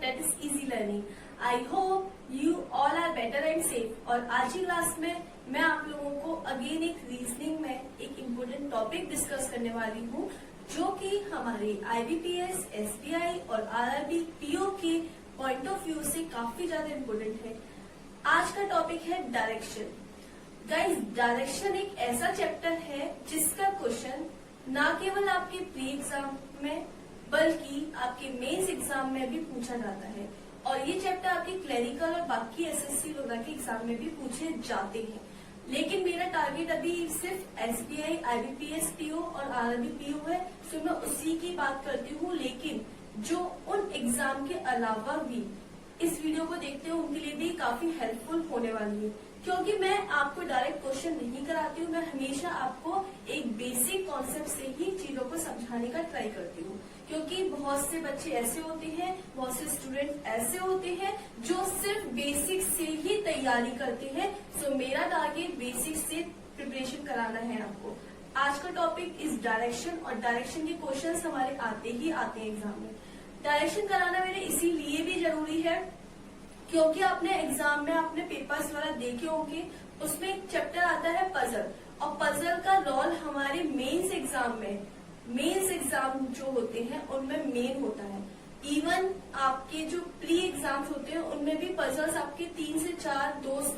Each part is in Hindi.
that is easy learning. I hope you all are better and safe. और आज की क्लास में मैं आप लोगों को अगेन एक रीजनिंग में एक इम्पोर्टेंट टॉपिक डिस्कस करने वाली हूँ जो कि हमारे IBPS, SBI और RRB PO के पॉइंट ऑफ व्यू से काफी ज्यादा इम्पोर्टेंट है। आज का टॉपिक है डायरेक्शन। गाइस, डायरेक्शन एक ऐसा चैप्टर है जिसका क्वेश्चन ना केवल आपके प्री एग्जाम में बल्कि आपके मेंस एग्जाम में भी पूछा जाता है और ये चैप्टर आपके क्लरिकल और बाकी SSC वगैरह के एग्जाम में भी पूछे जाते हैं। लेकिन मेरा टारगेट अभी सिर्फ SBI, IBPS PO और RRB PO है, तो मैं उसी की बात करती हूँ। लेकिन जो उन एग्जाम के अलावा भी इस वीडियो को देखते हो उनके लिए भी काफी हेल्पफुल होने वाली है, क्योंकि मैं आपको डायरेक्ट क्वेश्चन नहीं कराती हूँ। मैं हमेशा आपको एक बेसिक कॉन्सेप्ट से ही चीजों को समझाने का ट्राई करती हूँ, क्योंकि बहुत से बच्चे ऐसे होते हैं, बहुत से स्टूडेंट ऐसे होते हैं जो सिर्फ बेसिक से ही तैयारी करते हैं। सो मेरा टारगेट बेसिक से प्रिपरेशन कराना है आपको। आज का टॉपिक इज डायरेक्शन और डायरेक्शन के क्वेश्चंस हमारे आते ही आते हैं एग्जाम में। डायरेक्शन कराना मेरे इसीलिए भी जरूरी है क्योंकि आपने एग्जाम में आपने पेपर्स वगैरह देखे होंगे, उसमें एक चैप्टर आता है पजल, और पजल का रोल हमारे मेंस एग्जाम जो होते हैं उनमें मेन होता है। इवन आपके जो प्री एग्जाम्स होते हैं उनमें भी पजल्स आपके 3 से 4,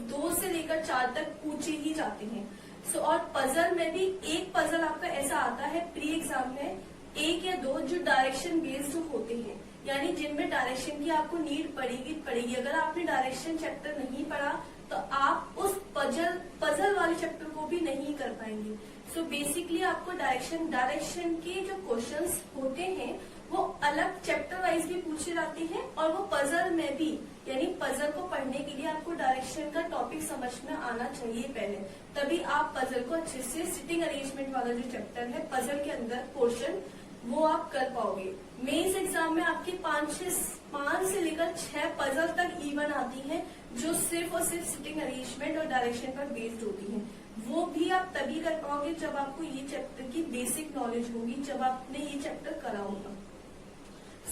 2 से लेकर 4 तक पूछे ही जाते हैं। सो और पजल में भी एक पजल आपका ऐसा आता है प्री एग्जाम में, 1 या 2 जो डायरेक्शन बेस्ड होते हैं, यानी जिनमें डायरेक्शन की आपको नीड पड़ेगी। अगर आपने डायरेक्शन चैप्टर नहीं पढ़ा तो आप उस पजल वाले चैप्टर को भी नहीं कर पाएंगे। सो बेसिकली आपको डायरेक्शन के जो क्वेश्चंस होते हैं वो अलग चैप्टर वाइज भी पूछे जाते हैं और वो पजल में भी, यानी पजल को पढ़ने के लिए आपको डायरेक्शन का टॉपिक समझ में आना चाहिए पहले, तभी आप पजल को अच्छे से सिटिंग अरेंजमेंट वाला जो चैप्टर है पजल के अंदर पोर्शन वो आप कर पाओगे। मेंस एग्जाम में आपकी 5 से लेकर 6 पजल तक इवन आती हैं जो सिर्फ और सिर्फ सिटिंग अरेंजमेंट और डायरेक्शन पर बेस्ड होती हैं। वो भी आप तभी कर पाओगे जब आपको ये चैप्टर की बेसिक नॉलेज होगी, जब आपने ये चैप्टर करा होगा।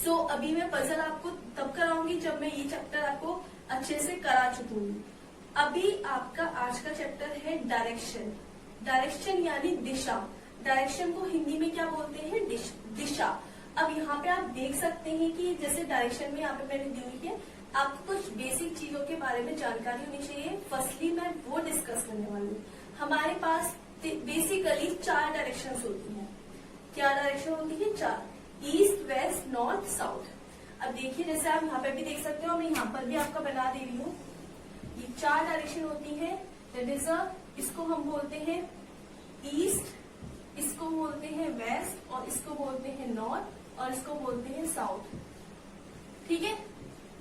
सो अभी मैं पजल आपको तब कराऊंगी जब मैं ये चैप्टर आपको अच्छे से करा चुकूंगी। अभी आपका आज का चैप्टर है डायरेक्शन। डायरेक्शन यानी दिशा। डायरेक्शन को हिंदी में क्या बोलते हैं? दिशा। अब यहाँ पे आप देख सकते हैं कि जैसे डायरेक्शन में यहाँ पे मैंने दी हुई है, आपको कुछ बेसिक चीजों के बारे में जानकारी होनी चाहिए। फर्स्टली मैं वो डिस्कस करने वाली हूँ। हमारे पास बेसिकली 4 डायरेक्शंस होती हैं। क्या डायरेक्शन होती है? 4, ईस्ट, वेस्ट, नॉर्थ, साउथ। अब देखिए जैसे आप यहाँ पे भी देख सकते हो, मैं यहाँ पर भी आपका बना दे रही हूँ। ये 4 डायरेक्शन होती है। दैट इज इसको हम बोलते हैं ईस्ट, इसको बोलते हैं वेस्ट, और इसको बोलते हैं नॉर्थ, और इसको बोलते हैं साउथ। ठीक है,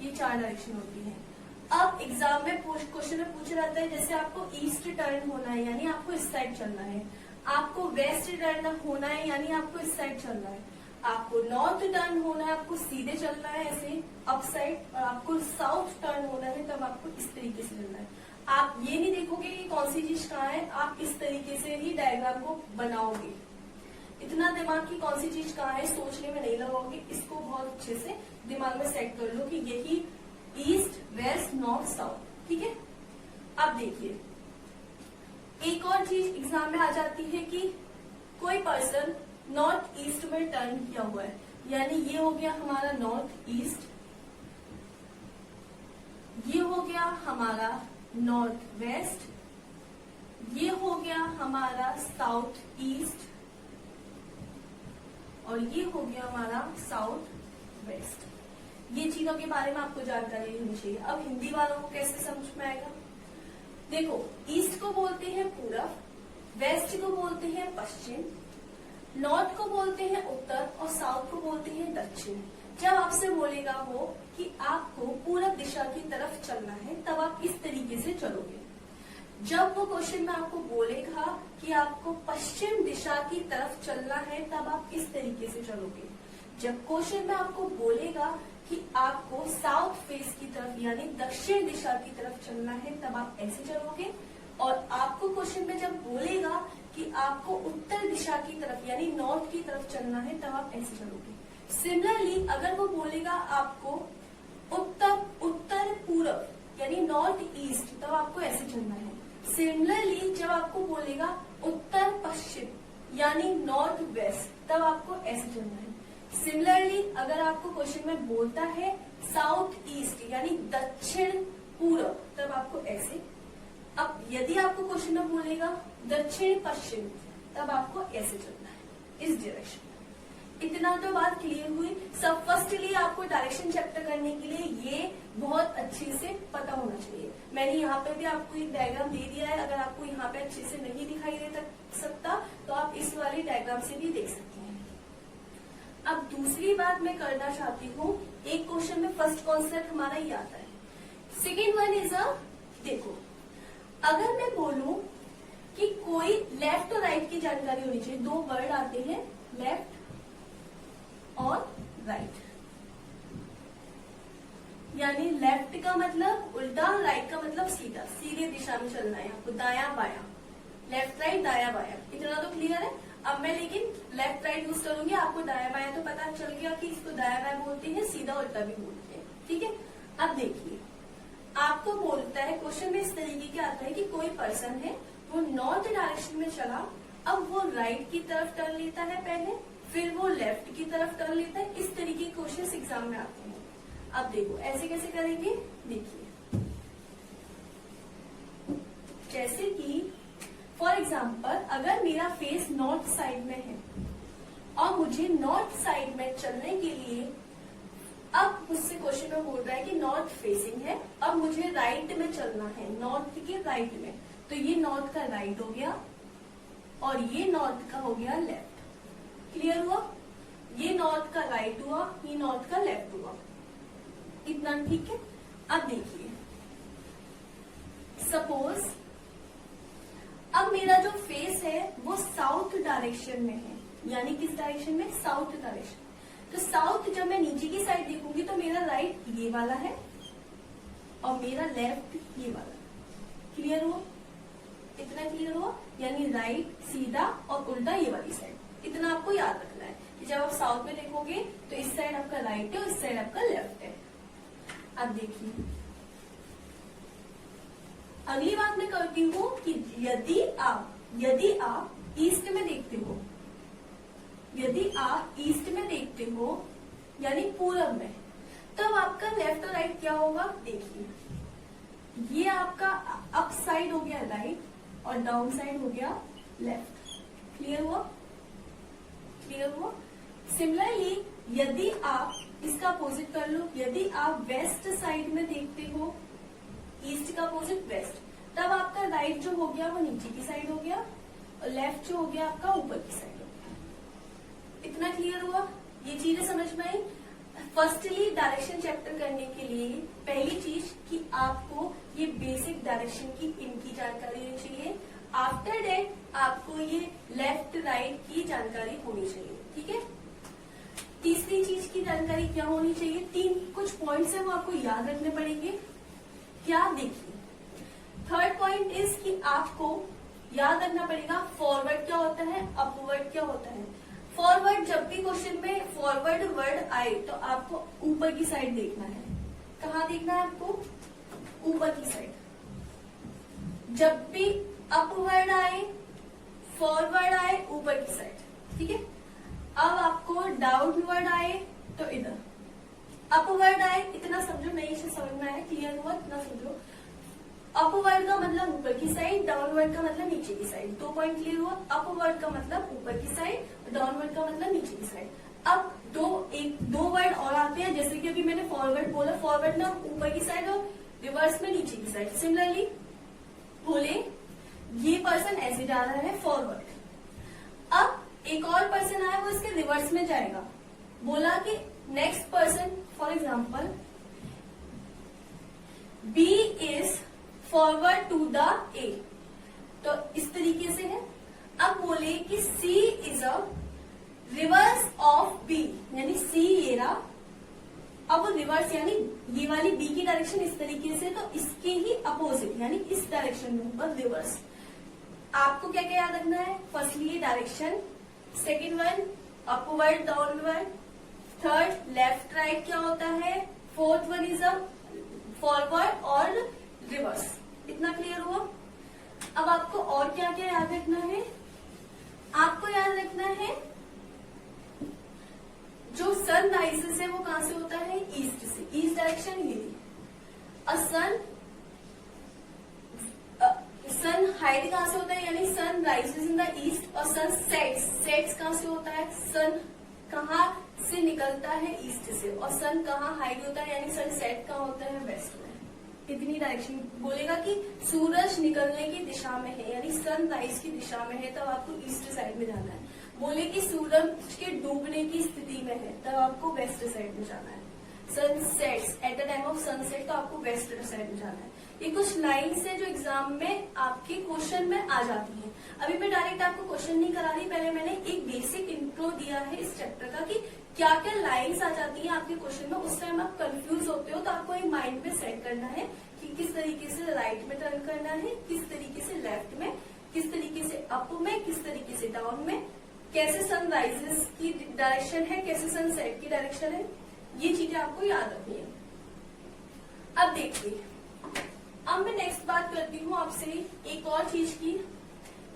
ये 4 डायरेक्शन होती है। अब एग्जाम में क्वेश्चन में पूछा जाता है जैसे आपको ईस्ट टर्न होना है यानी आपको इस साइड चलना है, आपको वेस्ट टर्न होना है यानी आपको इस साइड चलना है, आपको नॉर्थ टर्न होना है आपको सीधे चलना है ऐसे अप साइड, और आपको साउथ टर्न होना है तब आपको इस तरीके से चलना है। आप ये नहीं देखोगे कि कौन सी चीज कहाँ है, आप इस तरीके से ही डायग्राम को बनाओगे। इतना दिमाग की कौन सी चीज कहाँ है सोचने में नहीं लगाओगे, इसको बहुत अच्छे से दिमाग में सेट कर लो कि यही ईस्ट, वेस्ट, नॉर्थ, साउथ। ठीक है, अब देखिए एक और चीज एग्जाम में आ जाती है कि कोई पर्सन नॉर्थ ईस्ट में टर्न किया हुआ है, यानी ये हो गया हमारा नॉर्थ ईस्ट, ये हो गया हमारा नॉर्थ वेस्ट, ये हो गया हमारा साउथ ईस्ट, और ये हो गया हमारा साउथ वेस्ट। ये चीजों के बारे में आपको जानकारी होनी चाहिए। अब हिंदी वालों को कैसे समझ में आएगा? देखो, ईस्ट को बोलते हैं पूरब, वेस्ट को बोलते हैं पश्चिम, नॉर्थ को बोलते हैं उत्तर, और साउथ को बोलते हैं दक्षिण। जब आपसे बोलेगा वो कि आपको पूरब दिशा की तरफ चलना है तब आप इस तरीके से चलोगे। जब वो क्वेश्चन में आपको बोलेगा कि आपको पश्चिम दिशा की तरफ चलना है तब आप इस तरीके से चलोगे। जब क्वेश्चन में आपको बोलेगा कि आपको साउथ फेस की तरफ यानी दक्षिण दिशा की तरफ चलना है तब आप ऐसे चलोगे। और आपको क्वेश्चन में जब बोलेगा कि आपको उत्तर दिशा की तरफ यानी नॉर्थ की तरफ चलना है तब आप ऐसे चलोगे। सिमिलरली अगर वो बोलेगा आपको पूरब यानी नॉर्थ ईस्ट, तब आपको ऐसे चलना है। सिमिलरली जब आपको बोलेगा उत्तर पश्चिम यानी नॉर्थ वेस्ट, तब आपको ऐसे चलना है। सिमिलरली अगर आपको क्वेश्चन में बोलता है साउथ ईस्ट यानी दक्षिण पूरब, तब आपको ऐसे। अब यदि आपको क्वेश्चन में बोलेगा दक्षिण पश्चिम, तब आपको ऐसे चलना है, इस डायरेक्शन। इतना तो बात क्लियर हुई। सब फर्स्टली आपको डायरेक्शन चैप्टर करने के लिए ये बहुत अच्छे से पता होना चाहिए। मैंने यहाँ पे भी आपको एक डायग्राम दे दिया है, अगर आपको यहाँ पे अच्छे से नहीं दिखाई दे सकता तो आप इस वाली डायग्राम से भी देख सकते हैं। अब दूसरी बात मैं करना चाहती हूँ, एक क्वेश्चन में फर्स्ट कॉन्सेप्ट हमारा ये आता है। सेकेंड वन इज देखो, अगर मैं बोलूं कि कोई लेफ्ट और राइट की जानकारी होनी चाहिए, दो वर्ड आते हैं लेफ्ट और राइट, यानी लेफ्ट का मतलब उल्टा, राइट का मतलब सीधा, सीधे दिशा में चलना है आपको, दाया बाया, लेफ्ट राइट दाया बाया, इतना तो क्लियर है। अब मैं लेकिन लेफ्ट राइट यूज करूंगी, आपको दाया बाया तो पता चल गया कि इसको दाया बाया बोलते हैं, सीधा उल्टा भी बोलते हैं, ठीक है। अब देखिए, आपको बोलता है क्वेश्चन में इस तरीके के आता है कि कोई पर्सन है, वो नॉर्थ डायरेक्शन में चला, अब वो राइट की तरफ टर्न लेता है पहले, फिर वो लेफ्ट की तरफ टर्न लेता है। इस तरीके के क्वेश्चन एग्जाम में आते हैं। अब देखो ऐसे कैसे करेंगे, देखिए जैसे कि फॉर एग्जाम्पल अगर मेरा फेस नॉर्थ साइड में है और मुझे नॉर्थ साइड में चलने के लिए, अब मुझसे क्वेश्चन में बोल रहा है कि नॉर्थ फेसिंग है, अब मुझे राइट में चलना है, नॉर्थ के राइट में, तो ये नॉर्थ का राइट हो गया और ये नॉर्थ का हो गया लेफ्ट। क्लियर हुआ? ये नॉर्थ का राइट हुआ, ये नॉर्थ का लेफ्ट हुआ, इतना ठीक है। अब देखिए, सपोज अब मेरा जो फेस है वो साउथ डायरेक्शन में है, यानी किस डायरेक्शन में, साउथ डायरेक्शन। तो साउथ जब मैं नीचे की साइड देखूंगी तो मेरा राइट ये वाला है और मेरा लेफ्ट ये वाला। क्लियर हुआ? इतना क्लियर हुआ, यानी राइट सीधा और उल्टा ये वाली साइड। इतना आपको याद रखना है कि जब आप साउथ में देखोगे तो इस साइड आपका राइट है और इस साइड आपका लेफ्ट है। अब देखिए, अगली बात मैं करती हूँ कि यदि आप ईस्ट में देखते हो, यदि आप ईस्ट में देखते हो यानी पूरब में, तब आपका लेफ्ट और राइट क्या होगा, देखिए ये आपका अप साइड हो गया राइट और डाउन साइड हो गया लेफ्ट। क्लियर हुआ? क्लियर हुआ? सिमिलरली यदि आप इसका अपोजिट कर लो, यदि आप वेस्ट साइड में देखते हो, ईस्ट का अपोजिट वेस्ट, तब आपका राइट जो हो गया वो नीचे की साइड हो गया और लेफ्ट जो हो गया आपका ऊपर की साइड हो गया। इतना क्लियर हुआ? ये चीजें समझ में आई। फर्स्टली डायरेक्शन चैप्टर करने के लिए पहली चीज कि आपको ये बेसिक डायरेक्शन की इनकी जानकारी होनी चाहिए। आफ्टर दैट आपको ये लेफ्ट राइट की जानकारी होनी चाहिए, ठीक है। तीसरी चीज की जानकारी क्या होनी चाहिए, तीन कुछ पॉइंट्स है वो आपको याद रखने पड़ेंगे। क्या, देखिए थर्ड पॉइंट इज कि आपको याद रखना पड़ेगा फॉरवर्ड क्या होता है, अपवर्ड क्या होता है। फॉरवर्ड, जब भी क्वेश्चन में फॉरवर्ड वर्ड आए तो आपको ऊपर की साइड देखना है। कहाँ देखना है आपको, ऊपर की साइड। जब भी अपवर्ड आए, फॉरवर्ड आए, ऊपर की साइड, ठीक है। अब आपको डाउनवर्ड आए तो इधर, अपवर्ड आए, इतना समझो, नहीं से समझ में आया, क्लियर हुआ, इतना समझो। अपवर्ड का मतलब ऊपर की साइड, डाउनवर्ड का मतलब नीचे की साइड। 2 पॉइंट क्लियर हुआ। अपवर्ड का मतलब ऊपर की साइड, डाउनवर्ड का मतलब नीचे की साइड। अब दो वर्ड और आते हैं, जैसे कि अभी मैंने फॉरवर्ड बोला, फॉरवर्ड ना ऊपर की साइड और रिवर्स में नीचे की साइड। सिमिलरली बोले ये पर्सन ऐसे जा रहा है फॉरवर्ड, अब एक और पर्सन आया वो इसके रिवर्स में जाएगा। बोला कि next person, for example B is forward to the A, तो इस तरीके से है। अब बोले कि C is a reverse of B, यानी सी ये रहा, अब वो रिवर्स यानी ये वाली बी की डायरेक्शन इस तरीके से, तो इसके ही अपोजिट यानी इस डायरेक्शन में होगा रिवर्स। आपको क्या क्या याद रखना है, firstly direction, second one upward downward, third left right क्या होता है, fourth one is a forward रखना है? आपको याद रखना है जो सन राइजेस है वो कहां से होता है? ईस्ट से। ईस्ट डायरेक्शन ये सन हाइट कहां से होता है? यानी sun rises in the east और सन सेट्स कहां से होता है? सन कहां से निकलता है? ईस्ट से। और सन कहां हाइट होता है? यानी सन सेट कहां होता है? वेस्ट में। इतनी डायरेक्शन बोलेगा कि सूरज निकलने की दिशा में है, यानी सन राइज की दिशा में है, तब आपको ईस्ट साइड में जाना है। बोले कि सूरज के डूबने की स्थिति में है, तब आपको वेस्ट साइड में जाना है। Sunsets at the time of sunset, तो आपको वेस्ट साइड में जाना है। ये कुछ लाइन्स है जो एग्जाम में आपके क्वेश्चन में आ जाती है। अभी मैं डायरेक्ट आपको क्वेश्चन नहीं करा रही, पहले मैंने एक बेसिक इंट्रो दिया है इस चैप्टर का कि क्या क्या लाइन्स आ जाती हैं आपके क्वेश्चन में। उस टाइम आप कंफ्यूज होते हो तो आपको एक माइंड में सेट करना है कि किस तरीके से राइट में टर्न करना है, किस तरीके से लेफ्ट में, किस तरीके से अप में, किस तरीके से डाउन में, कैसे सनराइजेस की डायरेक्शन है, कैसे सनसेट की डायरेक्शन है। ये चीजें आपको याद रखनी है। अब देखिए, अब मैं नेक्स्ट बात करती हूँ आपसे एक और चीज की।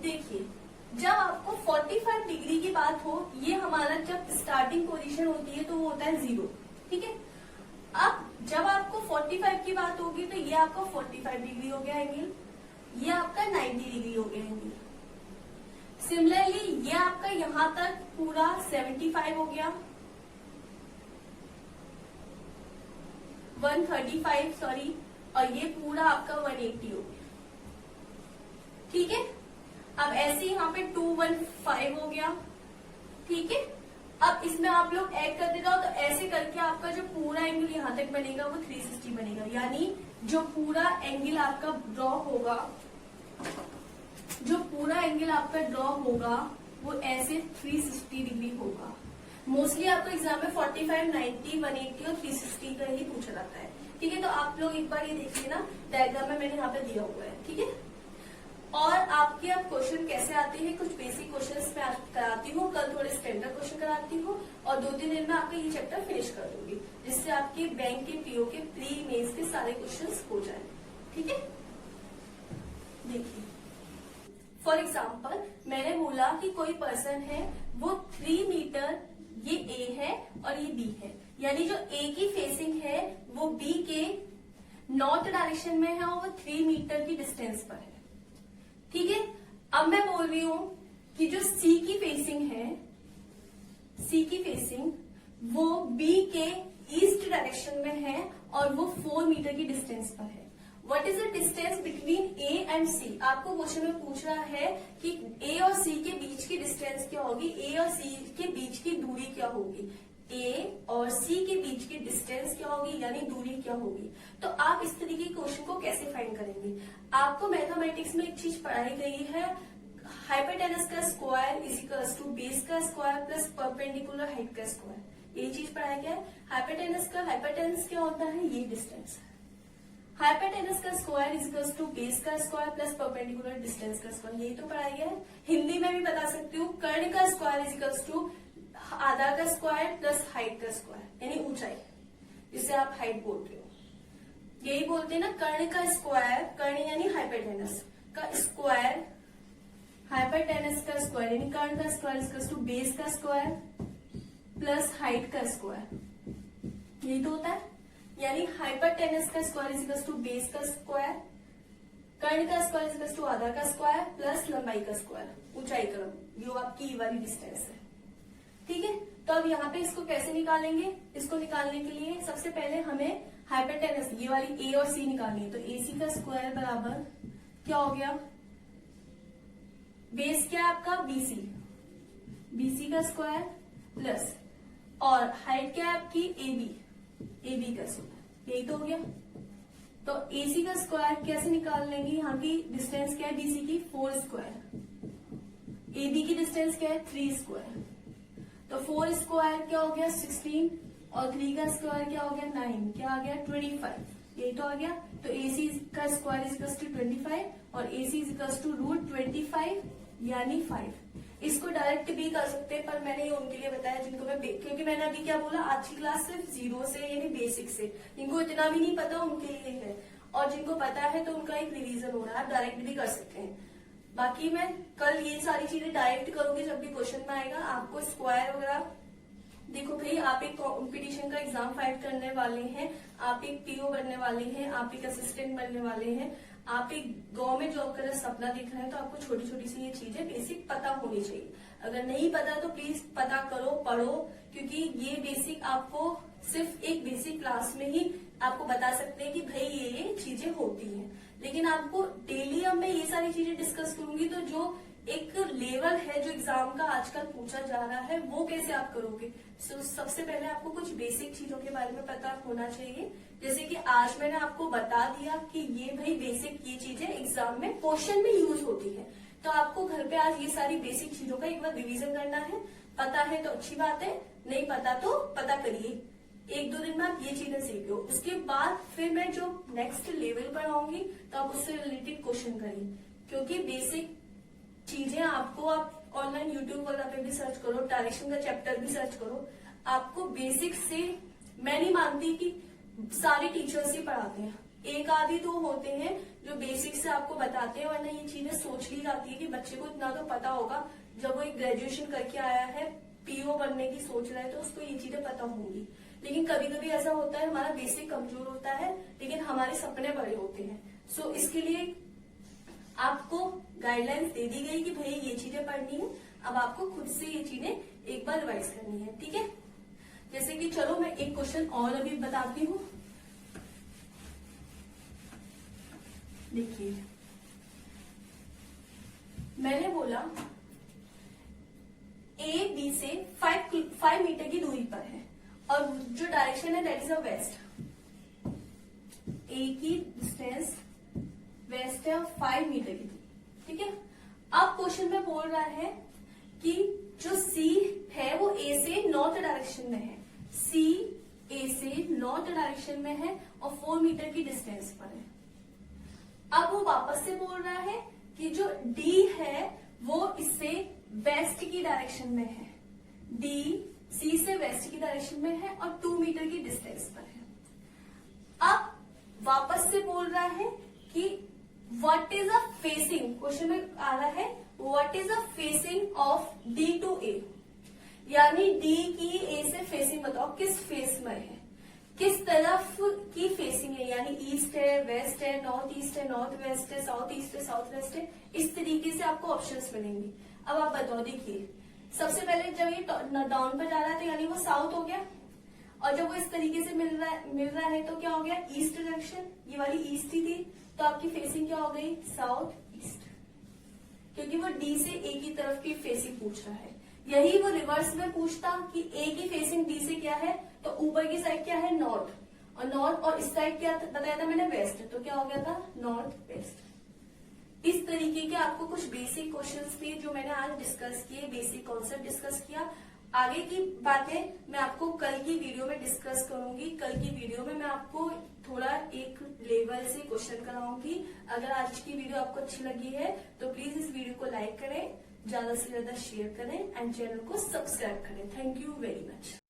देखिए, जब आपको 45 डिग्री की बात हो, ये हमारा जब स्टार्टिंग पोजीशन होती है तो वो होता है 0, ठीक है। अब जब आपको 45 की बात होगी तो ये आपका 45 डिग्री हो गया एंगल, ये आपका 90 डिग्री हो गया एंगल। सिमिलरली ये आपका यहां तक पूरा 75 हो गया, 135 सॉरी, और ये पूरा आपका 180 हो गया, ठीक है। अब ऐसे यहाँ पे 215 हो गया, ठीक है। अब इसमें आप लोग ऐड करते जाओ, तो ऐसे करके आपका जो पूरा एंगल यहाँ तक बनेगा वो 360 बनेगा। यानी जो पूरा एंगल आपका ड्रॉ होगा, जो पूरा एंगल आपका ड्रॉ होगा वो ऐसे 360 डिग्री होगा। मोस्टली आपको एग्जाम में 45, 90, 180 और 360 का ही पूछा जाता है, ठीक है। तो आप लोग एक बार ये देखिए ना, डायग्राम में मैंने यहाँ पे दिया हुआ है, ठीक है। और आपके अब क्वेश्चन कैसे आते हैं, कुछ बेसिक क्वेश्चंस मैं आज कराती हूँ, कल थोड़े स्टैंडर्ड क्वेश्चन कराती हूँ, और 2-3 दिन में आपका ये चैप्टर फिनिश कर दूंगी, जिससे आपके बैंक के पीओ के प्री मेंस के सारे क्वेश्चंस हो जाए, ठीक है। देखिए, फॉर एग्जाम्पल मैंने बोला कि कोई पर्सन है, वो 3 मीटर, ये ए है और ये बी है, यानी जो ए की फेसिंग है वो बी के नॉर्थ डायरेक्शन में है और वो 3 मीटर की डिस्टेंस पर है, ठीक है। अब मैं बोल रही हूं कि जो सी की फेसिंग है, सी की फेसिंग वो बी के ईस्ट डायरेक्शन में है और वो 4 मीटर की डिस्टेंस पर है। What is the distance between A and C? आपको क्वेश्चन में पूछ रहा है कि ए और सी के बीच की डिस्टेंस क्या होगी, ए और सी के बीच की दूरी क्या होगी, ए और सी के बीच की डिस्टेंस क्या होगी, यानी दूरी क्या होगी। तो आप इस तरीके के क्वेश्चन को कैसे फाइंड करेंगे? आपको मैथमेटिक्स में एक चीज पढ़ाई गई है, हाइपोटेनस का square is equals to base का स्क्वायर प्लस परपेंडिकुलर हाइट का स्क्वायर। ये चीज पढ़ाया गया है। हाइपोटेनस क्या होता है? ये डिस्टेंस। हाइपोटेनस का square is equals to base का स्क्वायर प्लस परपेंडिकुलर डिस्टेंस का स्क्वायर, यही तो पढ़ाया गया है। हिंदी में भी बता सकती हूँ, कर्ण का स्क्वायर इज इक्वल्स टू आधा का स्क्वायर प्लस हाइट का स्क्वायर, यानी ऊंचाई, जिसे आप हाइट बोलते हो। यही बोलते हैं ना, कर्ण का स्क्वायर, कर्ण यानी हाइपोटेनस का स्क्वायर, हाइपोटेनस का स्क्वायर यानी कर्ण का square is equals to base का स्क्वायर प्लस हाइट का स्क्वायर, यही तो होता है। यानी हाइपोटेनस का square is equals to base का स्क्वायर, कर्ण का स्क्वायर इज इक्वल्स टू आधा का स्क्वायर प्लस लंबाई का स्क्वायर, ऊंचाई का, जो आपकी वाली डिस्टेंस है, ठीक है। तो अब यहाँ पे इसको कैसे निकालेंगे? इसको निकालने के लिए सबसे पहले हमें हाइपोटेनस, ये वाली ए और सी निकालनी है। तो ए सी का स्क्वायर बराबर क्या हो गया? बेस क्या है आपका? बीसी, बीसी का स्क्वायर प्लस, और हाइट क्या है आपकी? एबी, एबी का स्क्वायर, यही तो हो गया। तो एसी का स्क्वायर कैसे निकाल लेंगे? यहाँ की डिस्टेंस क्या है बीसी की? 4 स्क्वायर, एबी की डिस्टेंस क्या है? 3 स्क्वायर। तो 4 स्क्वायर क्या हो गया? 16, और 3 का स्क्वायर क्या हो गया? 9, क्या आ गया? 25, यही तो आ गया। तो AC का स्क्वायर इज इक्वल्स टू 25 और AC इज इक्वल्स टू √25 यानी 5। इसको डायरेक्ट भी कर सकते हैं, पर मैंने ये उनके लिए बताया जिनको मैं, क्योंकि मैंने अभी क्या बोला, आज की क्लास सिर्फ 0 से यानी बेसिक से, जिनको इतना भी नहीं पता उनके लिए है, और जिनको पता है तो उनका एक रिवीजन हो रहा है, आप डायरेक्ट भी कर सकते हैं। बाकी मैं कल ये सारी चीजें डायरेक्ट करूंगी जब भी क्वेश्चन में आएगा। आपको स्क्वायर वगैरह, देखो भाई आप एक कॉम्पिटिशन का एग्जाम फाइट करने वाले हैं, आप एक पीओ बनने वाले हैं, आप एक असिस्टेंट बनने वाले हैं, आप एक गवर्नमेंट जॉब का सपना देख रहे हैं, तो आपको छोटी छोटी सी ये चीजें बेसिक पता होनी चाहिए। अगर नहीं पता तो प्लीज पता करो, पढ़ो, क्योंकि ये बेसिक आपको सिर्फ एक बेसिक क्लास में ही आपको बता सकते हैं कि भाई ये चीजें होती हैं। लेकिन आपको डेली अब मैं ये सारी चीजें डिस्कस करूंगी, तो जो एक लेवल है जो एग्जाम का आजकल पूछा जा रहा है वो कैसे आप करोगे। सबसे पहले आपको कुछ बेसिक चीजों के बारे में पता होना चाहिए। जैसे कि आज मैंने आपको बता दिया कि ये भाई बेसिक ये चीजें एग्जाम में क्वेश्चन में यूज होती है, तो आपको घर पे आज ये सारी बेसिक चीजों का एक बार रिवीजन करना है। पता है तो अच्छी बात है, नहीं पता तो पता करिए, एक दो दिन में आप ये चीजें सीख लो। उसके बाद फिर मैं जो नेक्स्ट लेवल पर आऊंगी तो आप उससे रिलेटेड क्वेश्चन करिए, क्योंकि बेसिक चीजें आपको आप ऑनलाइन यूट्यूब वगैरह पे भी सर्च करो, डायरेक्शन का चैप्टर भी सर्च करो, आपको बेसिक से, मैं नहीं मानती कि सारे टीचर्स ही पढ़ाते हैं, एक आदि तो होते हैं जो बेसिक से आपको बताते हैं, वरना ये चीजें सोच ली जाती है कि बच्चे को इतना तो पता होगा, जब वो एक ग्रेजुएशन करके आया है, पीओ बनने की सोच रहा है, तो उसको ये चीजें पता होंगी। लेकिन कभी कभी ऐसा होता है हमारा बेसिक कमजोर होता है, लेकिन हमारे सपने बड़े होते हैं। सो इसके लिए आपको गाइडलाइंस दे दी गई कि भाई ये चीजें पढ़नी है, अब आपको खुद से ये चीजें एक बार रिवाइज करनी है, ठीक है। जैसे कि चलो मैं एक क्वेश्चन और अभी बताती हूँ। देखिए मैंने बोला ए बी से 5 मीटर की दूरी पर है और जो डायरेक्शन है दैट इज अ वेस्ट। ए की डिस्टेंस वेस्ट है 5 मीटर की दूरी, ठीक है। अब क्वेश्चन में बोल रहा है कि जो सी है वो ए से नॉर्थ डायरेक्शन में है, सी ए से नॉर्थ डायरेक्शन में है और 4 मीटर की डिस्टेंस पर है। अब वो वापस से बोल रहा है कि जो डी है वो इससे वेस्ट की डायरेक्शन में है, डी सी से वेस्ट की डायरेक्शन में है और 2 मीटर की डिस्टेंस पर है। अब वापस से बोल रहा है कि what is a facing, question में आ रहा है what is a facing of D to A, यानी डी की ए से फेसिंग बताओ, किस फेस में है, किस तरफ की फेसिंग है, यानी ईस्ट है, वेस्ट है, नॉर्थ ईस्ट है, नॉर्थ वेस्ट है, साउथ ईस्ट है, साउथ वेस्ट है। इस तरीके से आपको ऑप्शंस मिलेंगे। अब आप बताओ, देखिए सबसे पहले जब ये डाउन पर जा रहा है तो यानी वो साउथ हो गया, और जब वो इस तरीके से मिल रहा है तो क्या हो गया, ईस्ट डायरेक्शन, ये वाली ईस्ट ही थी, तो आपकी फेसिंग क्या हो गई, साउथ ईस्ट, क्योंकि वो डी से ए की तरफ की फेसिंग पूछ रहा है। यही वो रिवर्स में पूछता कि ए की फेसिंग डी से क्या है, तो ऊपर की साइड क्या है, नॉर्थ, और इस साइड क्या बताया था मैंने, वेस्ट, तो क्या हो गया था, नॉर्थ वेस्ट। इस तरीके के आपको कुछ बेसिक क्वेश्चंस थे जो मैंने आज डिस्कस किए, बेसिक कॉन्सेप्ट डिस्कस किया। आगे की बातें मैं आपको कल की वीडियो में डिस्कस करूंगी। कल की वीडियो में मैं आपको थोड़ा एक लेवल से क्वेश्चन कराऊंगी। अगर आज की वीडियो आपको अच्छी लगी है तो प्लीज इस वीडियो को लाइक करें, ज्यादा से ज्यादा शेयर करें एंड चैनल को सब्सक्राइब करें। Thank you very much.